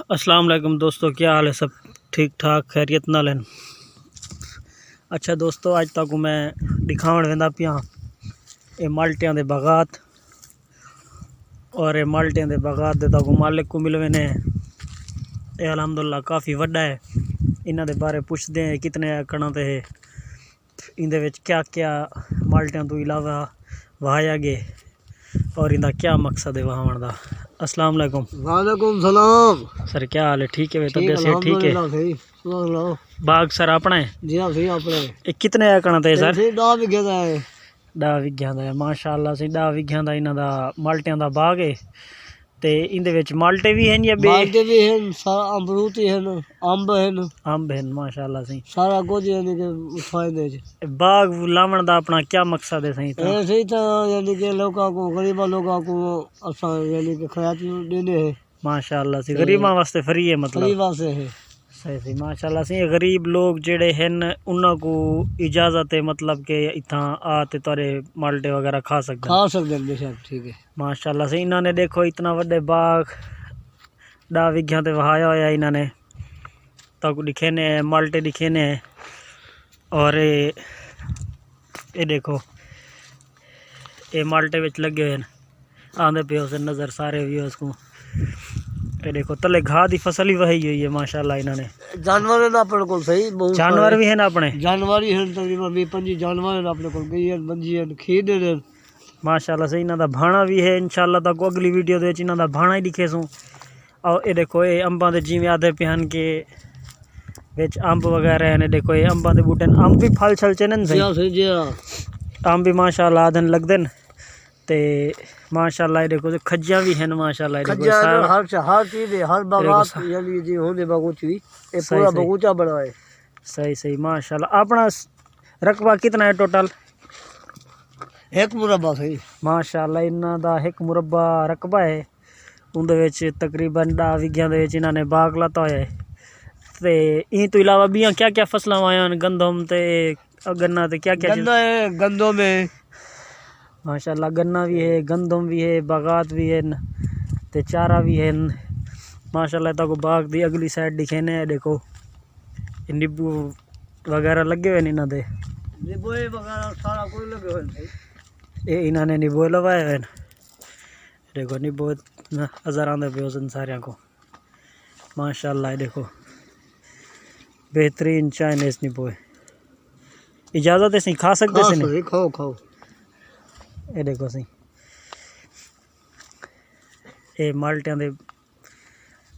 अस्सलाम वालेकुम दोस्तों, क्या हाल है? सब ठीक ठाक खैरियत नाल हैं। अच्छा दोस्तों, अज तक मैं दिखावन वेंदा पिया ये माल्टियां दे बागात और ये माल्टियां दे बागात दे तक मालिक को मिलवे ने। ये अलहमदुलिल्लाह काफ़ी वड्डा है। इन्हां दे बारे पुछदे हैं कितने एकड़ ते इंदे विच क्या क्या माल्टियां तो इलावा वाया गे और इनका क्या मकसद है वहावन दा। अस्सलाम वालेकुम। वालेकुम सलाम सर, क्या हाल है? ठीक है? तबीयत से ठीक है? बाग सर अपना है? जी हाँ, सही अपना है। ये कितने एकड़ ते सर? 10 बीघे दा है। 10 बीघियां दा है माशाअल्लाह से। 10 बीघियां दा इन्हां दा माल्टियां दा बाग है ते इंदे विच माल्टे भी हैं या बे? माल्टे भी हैं, सारा अमरूद हैं, अंब हैं। अंब हैं माशाअल्लाह से। सारा कुछ यानी कि फायदे च। बाग लावण दा अपना क्या मकसद है सही तो? ऐसे ही तो यानी कि लोगों को, गरीबा लोगों को असा यानी कि खयात देने हैं माशाअल्लाह से। गरीबां वास्ते फ्री है मतलब? फ्री वास्ते है। सही सही माशाअल्लाह से। गरीब लोग जेड़े हैं उन्हां को इजाजत है मतलब के इत्थां आते तारे माल्टे वगैरह खा सकते हैं बेशक। ठीक है माशाअल्लाह से। इन्होंने देखो इतना वड्डे बाग 10 बीघियां ते वहाया होया इन्होंने तक दिखे ने माल्टे दिखे ने। और ये देखो ये माल्टे विच लगे हुए आंदे पे उसे नज़र सारे भी उसको। ये देखो तले घाह की फसल ही वही हुई है माशाअल्लाह। इन्होंने जानवर है ना अपने को सही, जानवर भी है ना अपने? जानवर ही हैं तकरीबन 20-25 जानवर हैं अपने को। गई है, बंजी है, खीर है माशाअल्लाह से। इन्हों का भाणा भी है इंशाअल्लाह तक अगली वीडियो दे इन्हों का भाणा ही दिखे सूँ। और ये देखो ये अंबा के जिमें आधे पियान के विच अंब वगैरह हैं। देखो ये अंबा के बूटे अंब भी फल छल चने सही। अंब भी माशाअल्लाह आधन लगते हैं ते माशाअल्लाह। ये देखो खज्जियां भी हैं माशाअल्लाह। हर चीज है, हर बागात यानी जी होने बगीचे ये पूरा बगीचा बना है। सही सही माशाअल्लाह। अपना रकबा कितना है टोटल? 1 मुरब्बा सही माशाअल्लाह। इन्हां दा 1 मुरब्बा रकबा है। उनदे विच तकरीबन 10 बीघियां दे विच इन्हां ने बाग लाता होया है ते इन तो इलावा बियां क्या क्या फसलां वायां गंदम ते गन्ना ते क्या क्या? गन्ना है, गंदम है माशाअल्लाह। गन्ना भी है, गंदम भी है, बागात भी है ते चारा भी है माशाअल्लाह। तक बाग दी अगली साइड दिखे ने। देखो नींबू वगैरह लगे हुए इन्हां दे। नींबू वगैरह सारा कुछ लगे हुए। ये इन्हों ने नींबू लगाए हुए। देखो नींबू नज़र आते पे उस सारे को माशाअल्लाह। देखो बेहतरीन चाइनीज नींबू है। इजाज़त है सही खा सकते हैं? खाओ खाओ। ये देखो सही ये माल्टियां दे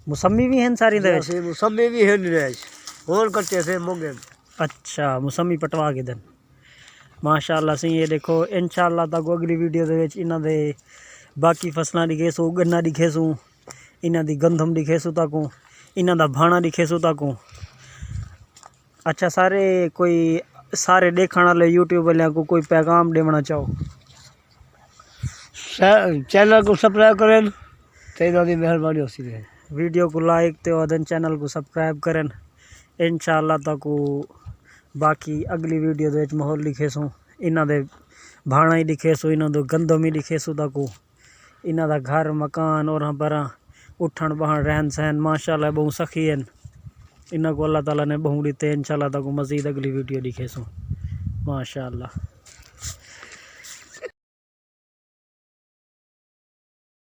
मौसमी भी हैं सारी दे विच? मौसमी भी हैं और कच्चे से मोगे। अच्छा मौसमी पटवा के दिन माशाअल्लाह से। ये देखो इंशाअल्लाह तक अगली वीडियो दे विच इन्हां दे बाकी फसलां दिखे सूँ, गन्ना दिखे सूँ, इन्हां दी गंदम दिखे सूँ तकूँ, इन्हां दा भाणा दिखे सूँ तकूँ। अच्छा सारे कोई सारे देखने वाले यूट्यूब वाले को कोई पैगाम देना चाहो? चैनल को सब्सक्राइब करें तो इन्होंने मेहरबानी होती है। वीडियो को लाइक तो अदन चैनल को सब्सक्राइब करें। इंशाअल्लाह तक बाकी अगली वीडियो दे माहौल लिखे सूँ, इन्हां दे भाणा ही दिखे सूँ, इन्हां दो गंदम ही दिखे सूँ तकूँ, इन्हां दा घर मकान और बरा उठण बहण रहन सहन माशाअल्लाह बहुत सखी हैं। इन्हां को अल्लाह ताला ने बहु दिते। इंशाअल्लाह तक मज़ीद अगली वीडियो दिखे सूँ माशाअल्लाह।